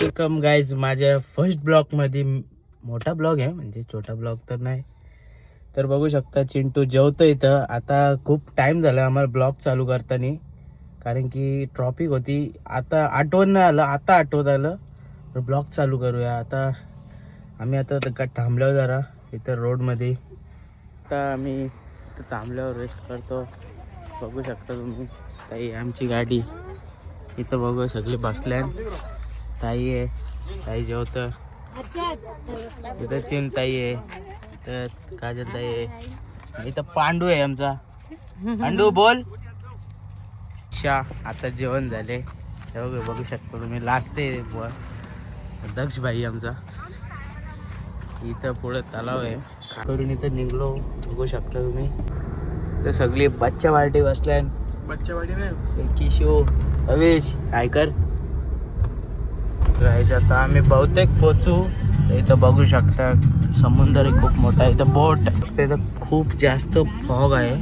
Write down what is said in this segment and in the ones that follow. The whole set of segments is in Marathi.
वेलकम गाईज माझ्या फर्स्ट ब्लॉगमध्ये. मोठा ब्लॉग आहे म्हणजे छोटा ब्लॉग तर नाही. तर बघू शकता चिंटू जेवतो इथं. आता खूप टाईम झाला आम्हाला ब्लॉग चालू करताना, कारण की ट्रॉफिक होती. आता आठवण नाही आलं, आता आठवत आलं तर ब्लॉग चालू करूया. आम्ही आता थांबल्यावर जरा इथं रोडमध्ये. आता आम्ही इथं थांबल्यावर रेस्ट करतो. बघू शकता तुम्ही, ताई आमची गाडी इथं बघू सगळे बसल्या. ताई आहे, ताई जेवतं. इथं चिंताई आहे, इथं काजल ताई आहे, इथं पांडू आहे आमचा. पांडू बोल. आता जेवण झाले. बघू शकता तुम्ही, लाजते दक्ष भाई आमचा. इथं पुढे तलाव आहे करून इथं निघलो. बघू शकता तुम्ही, तर सगळी बच्चा पार्टी बसल्या. बच्चा पार्टी नाही, किशो अवेश आयकर राहायचं. आता आम्ही बहुतेक पोचू. इथं बघू शकता समुद्र खूप मोठा आहे. इथं बोट, इथं खूप जास्त फॉग आहे,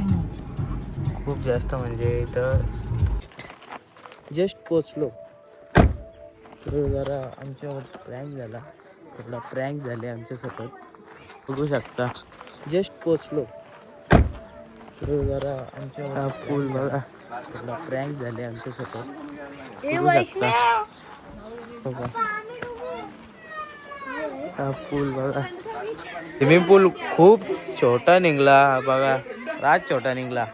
खूप जास्त. म्हणजे इथं जस्ट पोचलो तर जरा आमच्यावर प्रँक झाला, थोडा प्रँक झाले आमच्यासोबत. बघू शकता जस्ट पोचलो तर जरा आमच्यावर पूल बघा, थोडा प्रँक झाले आमच्यासोबत. बघू शकता पूल बघा. स्विमिंग पूल खूप छोटा निघला बघा, राज छोटा निघला.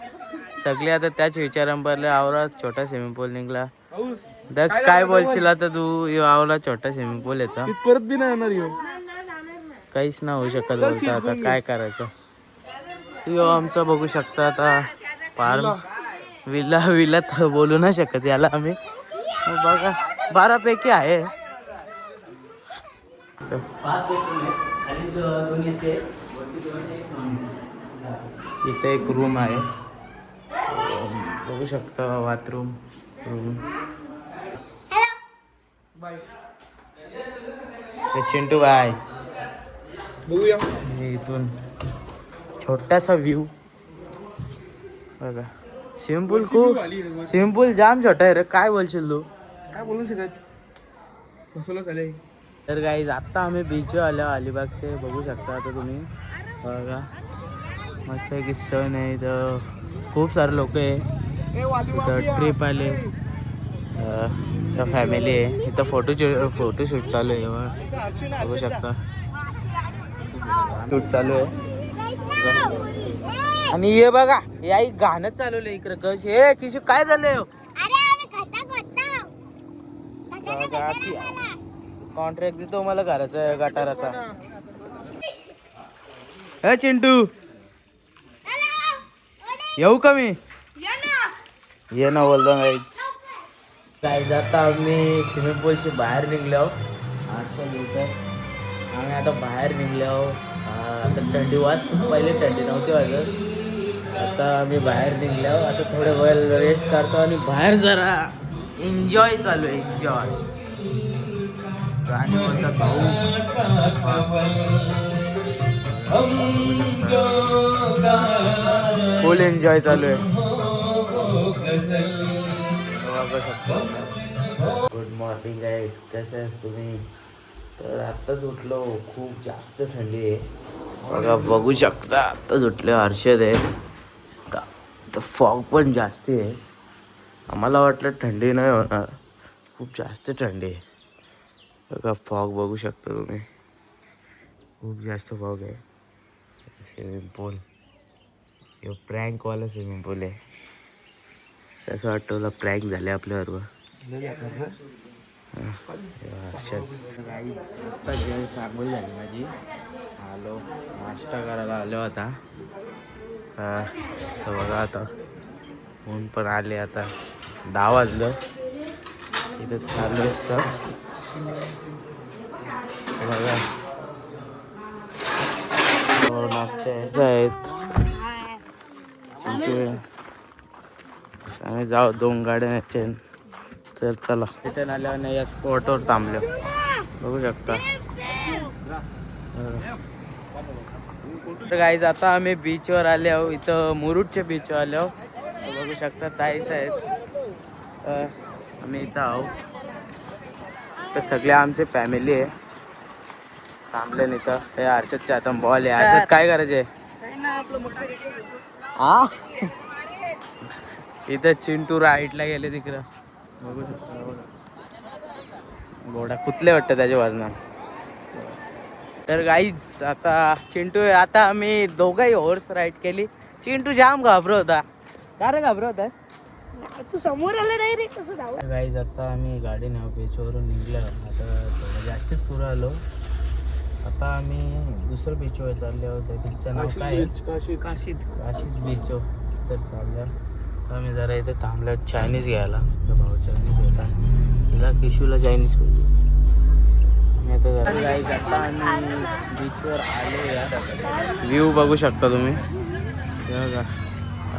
सगळे आता त्याच विचारां पडले, आवरात छोटा स्विमिंग पूल निघला. दक्ष काय बोलशील आता तू? आवला छोटा स्विमिंग पूल येतो, परत बी नाही येणार. काहीच ना होऊ शकत बोलता. आता काय करायचं. यो आमचा बघू शकता आता पार विला तर बोलू नाही शकत याला आम्ही. बघा 12 पैकी आहे. इथे एक रूम आहे, बघू शकता बाथरूम रूम. चिंटू बाय बघूया इथून छोटासा व्ह्यू बघा. स्विमिंग पूल खूप, स्विमिंग पूल जाम छोटा आहे रे. काय बोलशील तू? काय बोलू शकत, बसवलं चालेल. तर गाईज आत्ता आम्ही बीचवर आलो अलिबागचे. बघू शकता आता तुम्ही बघा, मस्त आहे की सण आहे. इथं खूप सारे लोक आहे, इथं ट्रिप आले, फॅमिली आहे. इथं फोटोशूट चालू आहे. बघू शकता शूट चालू आहे. आणि हे बघा या गाणं चालवलं इकडं. कश हे किशू काय झालंय? कॉन्ट्रॅक्ट देतो मला घराचा गटाराचा. हे चिंटू येऊ का मी? ये ना बोलतो गाईज. आता आम्ही स्विमिंग पूलशी बाहेर निघलो. 800 मीटर आम्ही आता बाहेर निघलो. आता थंडी वाजते, पहिले थंडी नव्हती वाजत. आता आम्ही बाहेर निघलो. आता थोडे वेळ रेस्ट करतो आणि बाहेर जरा एन्जॉय चालू आहे. एन्जॉय गाणी बोलतात भाऊ, फुल एन्जॉय चालू आहे. गुड मॉर्निंग गाईज, कसे आहेस तुम्ही? तर आत्ताच उठलो, खूप जास्त थंडी आहे बघा. बघू शकता आत्ताच उठले. हर्षद आहे तर फॉग पण जास्त आहे. आम्हाला वाटलं थंडी नाही होणार, खूप जास्त थंडी आहे बघा. फॉग बघू शकता तुम्ही, खूप जास्त फॉग आहे. स्विमिंग पूल हे प्रँकवाला स्विमिंग पूल आहे. तसं वाटतं मला प्रँक झाले आपल्याबरोबर. आता जेवण आंघोळ झाली माझी, आलो नाश्ता करायला आलो आता. तर बघा आता ऊन पण आले. आता 10 वाजलं. इथं चालू असतं बघा, नाश्ते आहेत. आम्ही जाऊ 2 गाड्या न्यायचे. तर चला रिटर्न आल्यावर या स्पॉटवर थांबलो. बघू शकता. तर गाईज आता आम्ही बीचवर आले आहो, इथं मुरुडच्या बीचवर आले आहो. बघू शकता ताईस आहेत. आम्ही इथं आहो. शकता सगळे आमचे फॅमिली आहे थांबले नाही तर ते हर्षदच्या हातात बॉल आहे. हर्षद काय करायचे हा इथं चिंटू राईटला गेले तिकडं बघू शकता घोडा कुठले वाटतं त्याच्या वजनात. तर गाईज आता चिंटू आता आम्ही दोघंही हॉर्स राईड केली. चिंटू जाम घाबरत होता. का रे घाबरत होतास तू समोर आला डायरेक्ट कसं जाऊ. गाईज आता आम्ही गाडी नाव बीचवरून निघलो. आता थोडं जास्तच पुढं आलो. आता आम्ही दुसरं बीचवर चालले आहोत. त्या बीचचं नाव काय आहे काशीद काशीद बीच तर चाललं. तर आम्ही जरा इथे थांबलो चायनीज घ्यायला. तर भाऊ चायनीज घेता तिला किशूला चायनीज बोलली. आम्ही आता जरा गाईज आता आम्ही बीचवर आलो. या व्ह्यू बघू शकता तुम्ही. हे बघा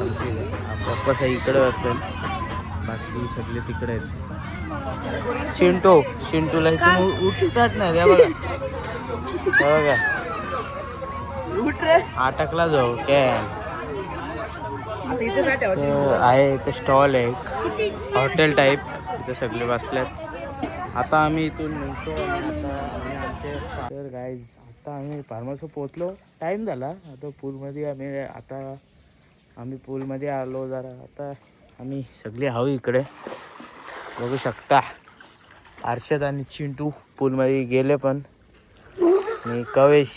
आमची पप्पा इकडे असले बाकी सगळे तिकडे आहेत. चिंटूला इथून उठतात ना त्या बघा बघा उठ रे अटकला जाऊ काय आता इथे काय ठेवायचं आहे. इथे स्टॉल आहे एक हॉटेल टाईप. इथे सगळे बसल्यात. आता आम्ही इथून निघतो. तर गाईज आता आम्ही फार्मसवर पोहोचलो. टाईम झाला आता पूलमध्ये आम्ही पूलमध्ये आलो जरा. आता आम्ही सगळे आहो इकडे बघू शकता. हर्षद आणि चिंटू पूलमध्ये गेले पण मी कवेश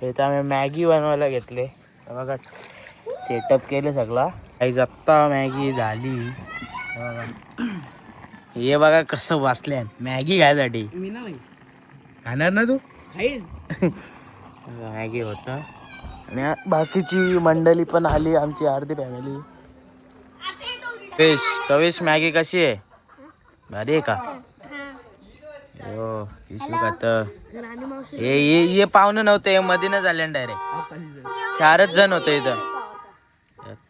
इथं आम्ही मॅगी बनवायला घेतले. बघा सेटअप केले सगळा. काही आत्ता मॅगी झाली. हे बघा कसं वाचल्या मॅगी घ्यायसाठी. मी ना खाणार ना तू मॅगी होता. आणि बाकीची मंडळी पण आली आमची अर्धी फॅमिली. कवेश मॅगी कशी आहे भारी आहे का. हो किशू खातं. हे पाहुणं नव्हते मध्ये न झाले डायरेक्ट 4च जण होते इथं.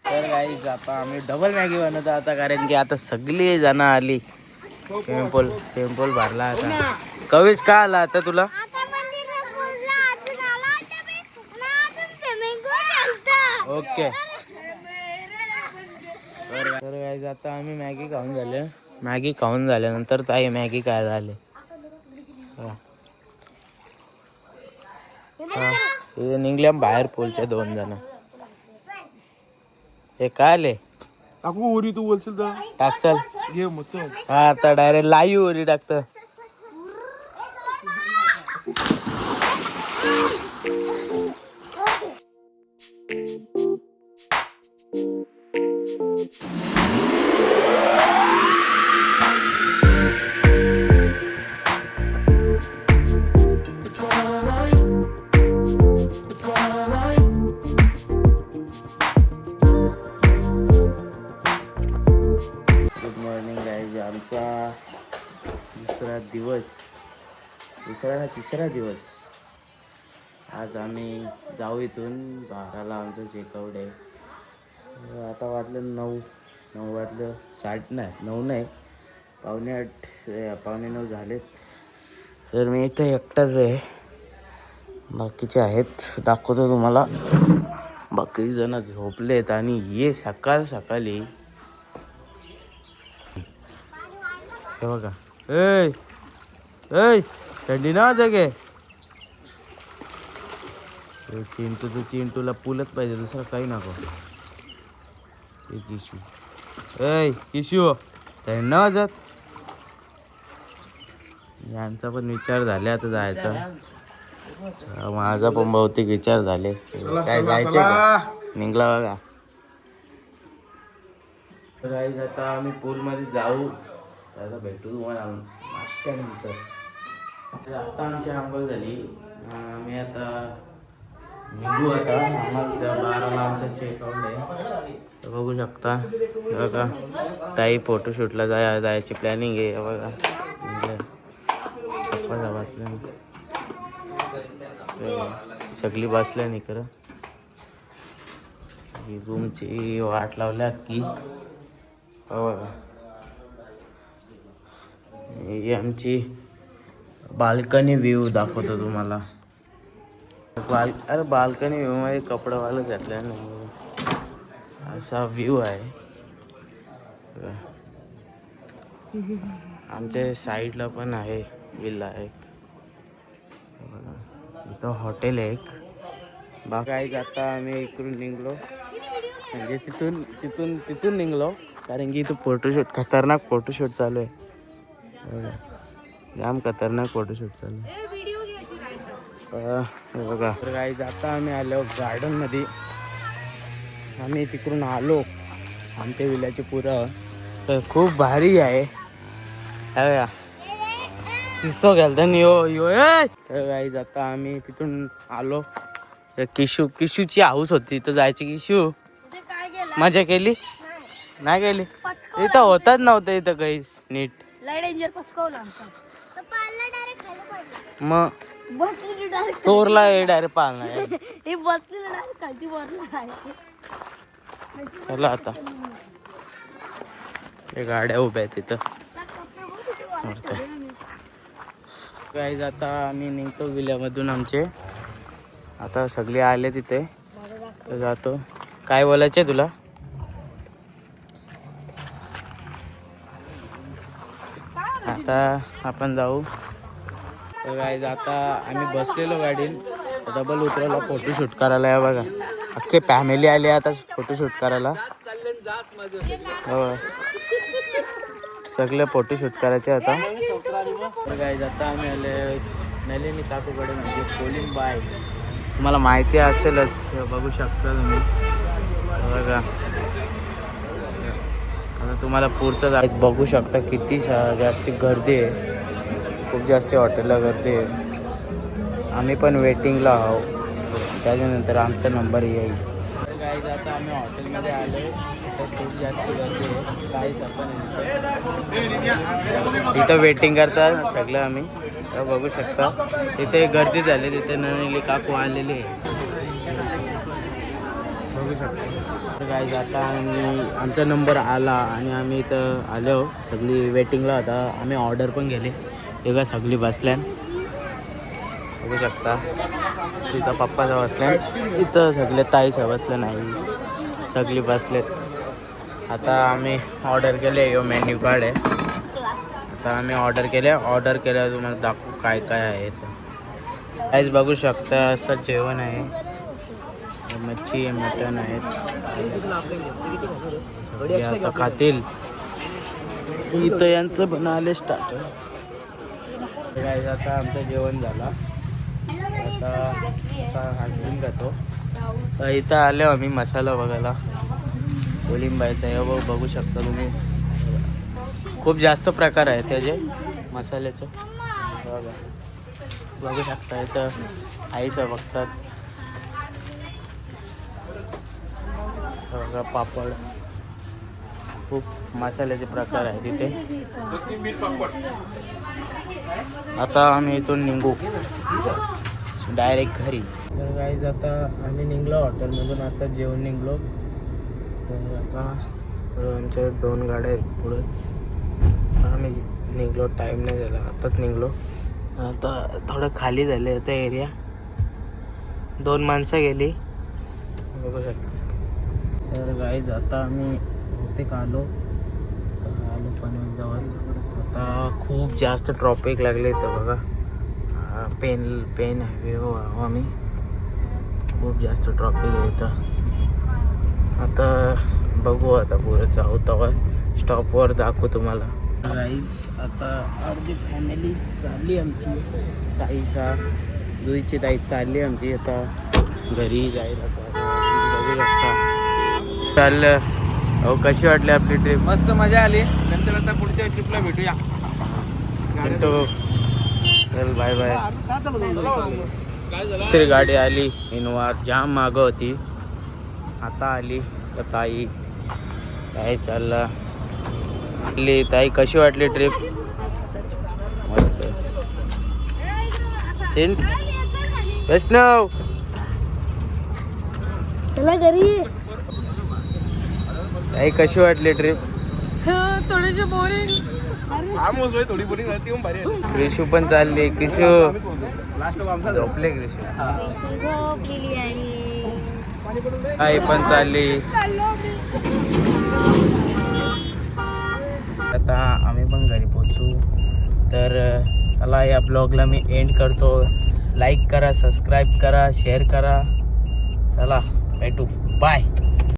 तर गाईज आता आम्ही डबल मॅगी बनवतो आता कारण की आता सगळी जण आली. टेम्पल भरला आता. कविश का आला आता तुला ओके. तर गाईज आता आम्ही मॅगी खाऊन झाल्यानंतर ताई मॅगी काय राहिले. हे निघल्या बाहेर पोलच्या 2 जण. हे काय आले टाकू उरी तू बोलशील तर टाक चल घे मग चल. हा आता डायरेक्ट लाईव्ह वरी टाकत. आमचा तिसरा दिवस. आज आम्ही जाऊ इथून 12ला आमचं चेकआउट आहे. आता वाटलं 9 वाजलं 9 नाही 7:45 झालेत. तर मी इथं एकटाच आहे. बाकीचे आहेत दाखवतो तुम्हाला. बाकी जण झोपलेत आणि ये सकाळी हे बघा ऐ थंडी ना जगे. चिंटूला पुलत पाहिजे दुसरं काही नको. किशू थंडी ना जात. यांचा पण विचार झाले आता जायचा. माझा पण बहुतेक विचार झाले. काय जायचे का निघला बघा. तर आता आम्ही पूलमध्ये जाऊ. आता भेटू तुम्हाला नाश्त्यानंतर. आता आमची आंघोळ झाली. आम्ही आता निघू. आता आम्हाला 12ला आमचा चेकआउट आहे. तर बघू शकता बघा ताई फोटोशूटला जायची प्लॅनिंग आहे. बघा पप्पा बसल्या सगळी बसल्या नाही खरं. रूमची वाट लावल्या की बघा ही आमची बाल्कनी व्ह्यू दाखवतो तुम्हाला. बाल्कनी व्ह्यू मध्ये कपडावाला घातल्याने असा व्ह्यू आहे. आमच्या साईडला पण आहे विल्ला एक बघा. इथं हॉटेल आहे एक. बाकी आता आम्ही इकडून निघलो म्हणजे तिथून निघलो कारण की इथं फोटोशूट खतरनाक फोटोशूट चालू आहे बघा. जाम खतरनाक फोटोशूट चालू आहे बघा. तर काही आता आम्ही आलो गार्डनमध्ये. आम्ही तिकडून आलो आमच्या विल्याचे पुरं तर खूप भारी आहे बघा. किस्सो घालता यो यो तर काही आता आम्ही तिथून आलो. किशूची हाऊस होती इथं जायची. किशू काय केलं मजा केली नाही केली इथं होतच नव्हतं इथं काहीच नीट. लय डेंजर पचकवला आमचा डायरेक्ट खाली पडला. मग बसलेली डायरेक्ट चोरला डायरेक्ट पाळणा हे बसलेलं डायरेक्ट खाली वरला. चला आता हे गाड्या उभ्या आहेत तिथं काही आता आम्ही निघतो विल्यामधून. आमचे आता सगळे आले तिथे तर जातो. काय बोलायचे तुला? आता आपण जाऊ. तर काय आता आम्ही बसलेलो गाडीत डबल उतरवला फोटोशूट करायला. या बघा अख्खे फॅमिली आली आता फोटोशूट करायला. हो सगळे फोटोशूट करायचे आता. तर काय आता आम्ही आले नलिनी काकूकडे म्हणजे कोलिंबाई. तुम्हाला माहिती असेलच बघू शकता तुम्ही बघा. आता तुम्हाला पुढचं जायचं बघू शकता किती जास्ती गर्दी आहे. खूप जास्त हॉटेलला गर्दी आहे. आम्ही पण वेटिंगला आहोत. त्याच्यानंतर आमचा नंबर येईल. काही आता आम्ही हॉटेलमध्ये आलो तर खूप जास्त गर्दी आहे. काहीच आपण इथं वेटिंग करतात सगळं आम्ही तर बघू शकता. तिथे गर्दी झाली. तिथे नलिनी काकू आलेली आहे बघू शकता. तर काही आता आम्ही आमचा नंबर आला आणि आम्ही इथं आलो. सगळी वेटिंगला होता. आम्ही ऑर्डर पण गेले. एका सगळी बसल्यान बघू शकता. तिथं पप्पाचा बसल्यान इथं सगळे ताईचा बसल्या नाही सगळी बसलेत. आता आम्ही ऑर्डर केले. यो मेन्यू कार्ड आहे. आता आम्ही ऑर्डर केल्यावर तुम्हाला दाखवू काय काय आहे. काहीच बघू शकता असं जेवण आहे. मच्छी मटण आहेत. सगळे आता खातील. इथं यांचं पण आले स्टार्टर. काय आता आमचं जेवण झालं. आता हसबून जातो. इथं आलो आम्ही मसाला बघायला कोलिंबाईचा. हे बघू शकता तुम्ही खूप जास्त प्रकार आहे त्याचे मसाल्याचं बघा. बघू शकता इथं आईचं बघतात बघा. पापड खूप मसाल्याचे प्रकार आहे तिथे. आता आम्ही इथून निघू डायरेक्ट घरी. तर गाईज आता आम्ही निघलो हॉटेलमधून. आता जेवण निघलो. तर आता आमच्या 2 गाड्या आहेत पुढंच. आम्ही निघलो. टाईम नाही झाला आताच निघलो. आता थोडं खाली झाले आता एरिया. 2 माणसं गेली बघू शकता. तर गाईज आता आम्ही बहुतेक आलो पनवेलजवळ. आता खूप जास्त ट्रॉफिक लागले इथं बघा. पेन हायवे हो आम्ही. खूप जास्त ट्रॉफिक आहे इथं. आता बघू आता पुढे जाऊ तेव्हा स्टॉपवर दाखवू तुम्हाला. गाईज आता अर्धी फॅमिली चालली आमची. ताईचा जुईची ताई चालली आमची आता घरी जायला. बघू शकता चाललं. अहो कशी वाटली आपली ट्रिप? मस्त मजा आली. नंतर आता पुढच्या ट्रिपला भेटूया. चिंटू चल बाय बाय. दुसरी गाडी आली इनोवा. जाम मागं होती आता आली. ताई काय चालला आली. ताई कशी वाटली ट्रिप? मस्त. वैष्णव चला घरी. ताई कशी वाटली ट्रिप? थोडीशी बोरिंग. थोडी बोली क्रिशू पण चालली. क्रिशू झोपले. क्रिशू झोपलेली आहे. आई पण चालली. आता आम्ही पण घरी पोचू. तर चला या ब्लॉगला मी एंड करतो. लाईक करा, सबस्क्राईब करा, शेअर करा. चला भेटू, बाय.